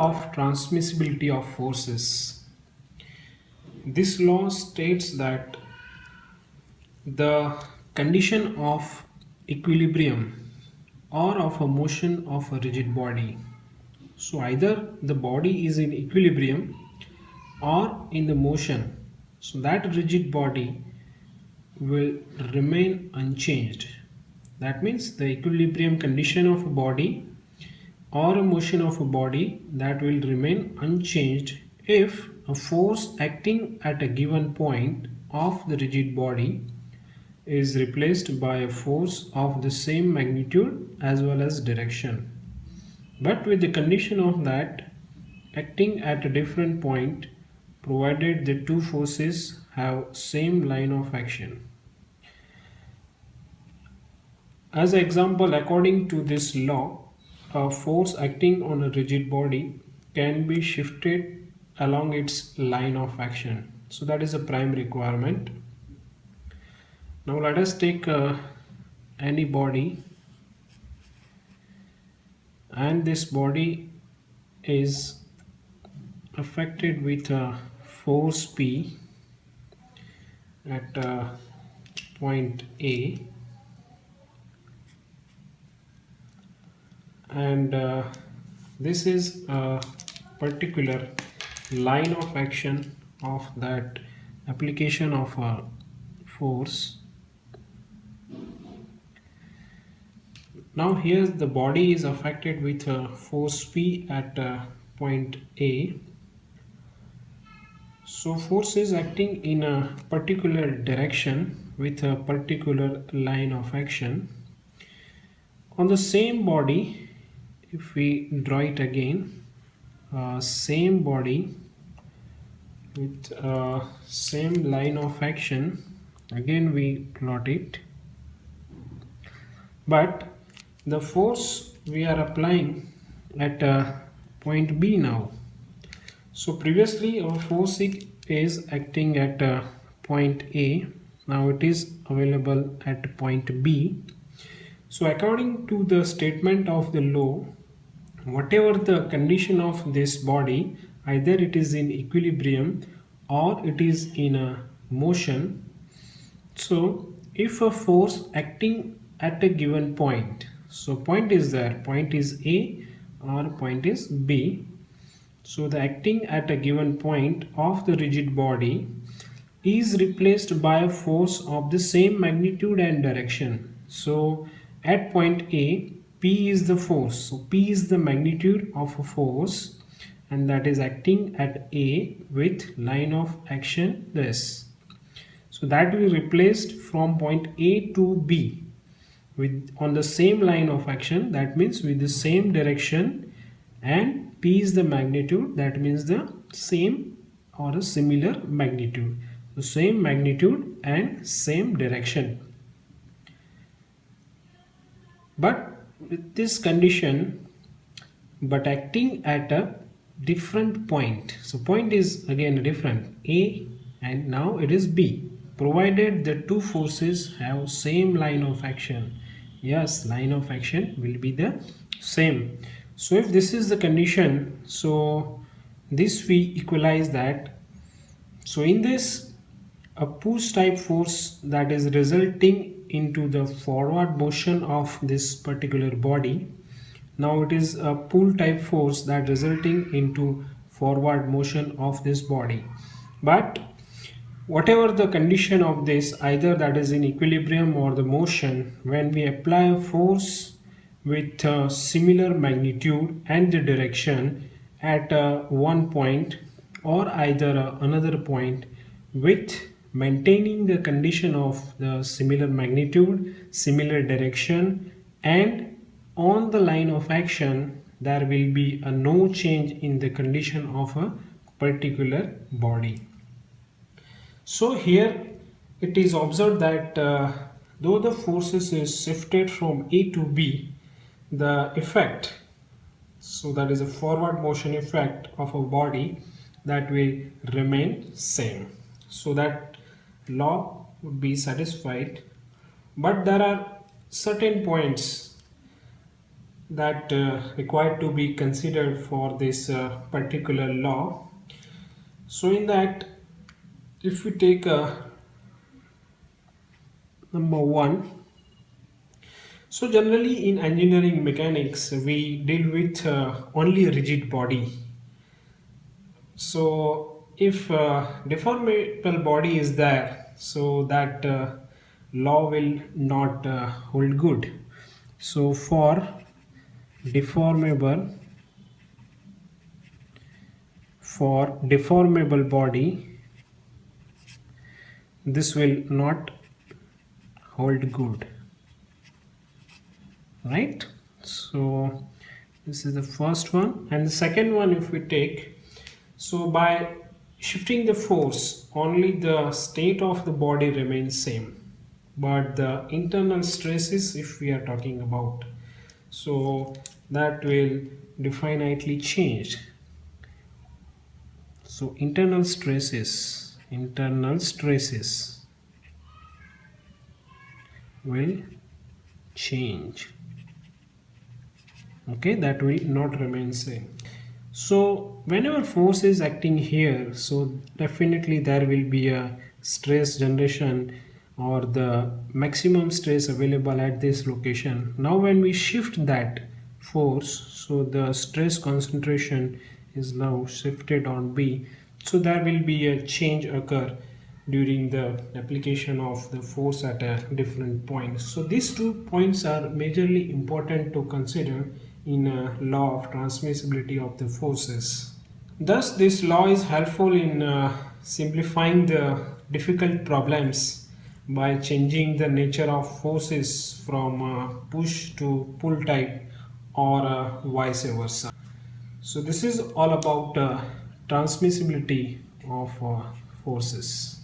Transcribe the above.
of transmissibility of forces. This law states that the condition of equilibrium or of a motion of a rigid body. So either the body is in equilibrium or in the motion. So that rigid body will remain unchanged. That means the equilibrium condition of a body or a motion of a body that will remain unchanged if a force acting at a given point of the rigid body is replaced by a force of the same magnitude as well as direction, but with the condition of that acting at a different point provided the two forces have same line of action. As an example, according to this law, a force acting on a rigid body can be shifted along its line of action. So that is a prime requirement. Now let us take any body, and this body is affected with a force P at point A, and this is a particular line of action of that application of a force. Now here the body is affected with a force P at point A. So force is acting in a particular direction with a particular line of action. On the same body, if we draw it again, same body with same line of action, again we plot it, but the force we are applying at point B now. So previously our force is acting at point A, now it is available at point B. So according to the statement of the law, whatever the condition of this body, either it is in equilibrium or it is in a motion. So if a force acting at a given point, so point is there, point is A or point is B. So the acting at a given point of the rigid body is replaced by a force of the same magnitude and direction. So at point A, P is the force. So P is the magnitude of a force, and that is acting at A with line of action this. So that will be replaced from point A to B with on the same line of action, that means with the same direction, and P is the magnitude, that means the same or a similar magnitude. The same magnitude and same direction. But with this condition, but acting at a different point. So point is again different, A, and now it is B, provided the two forces have same line of action. Yes, line of action will be the same. So if this is the condition, so this we equalize that. So in this, a push type force that is resulting into the forward motion of this particular body. Now it is a pull type force that resulting into forward motion of this body. But whatever the condition of this, either that is in equilibrium or the motion, when we apply a force with a similar magnitude and the direction at one point or either another point with maintaining the condition of the similar magnitude, similar direction, and on the line of action, there will be a no change in the condition of a particular body. So here it is observed that though the forces is shifted from A to B, the effect, so that is a forward motion effect of a body, that will remain same. So that law would be satisfied, but there are certain points that required to be considered for this particular law. So in that, if we take number one, so generally in engineering mechanics we deal with only rigid body. So if deformable body is there, so that law will not hold good. So for deformable body, this will not hold good, right? So this is the first one, and the second one, if we take, so by shifting the force, only the state of the body remains same, but the internal stresses, if we are talking about, so that will definitely change. So internal stresses will change. Okay, that will not remain same. So whenever force is acting here, so definitely there will be a stress generation or the maximum stress available at this location. Now when we shift that force, so the stress concentration is now shifted on B, so there will be a change occur during the application of the force at a different point. So these 2 points are majorly important to consider in a law of transmissibility of the forces. Thus, this law is helpful in simplifying the difficult problems by changing the nature of forces from push to pull type, or vice versa. So this is all about transmissibility of forces.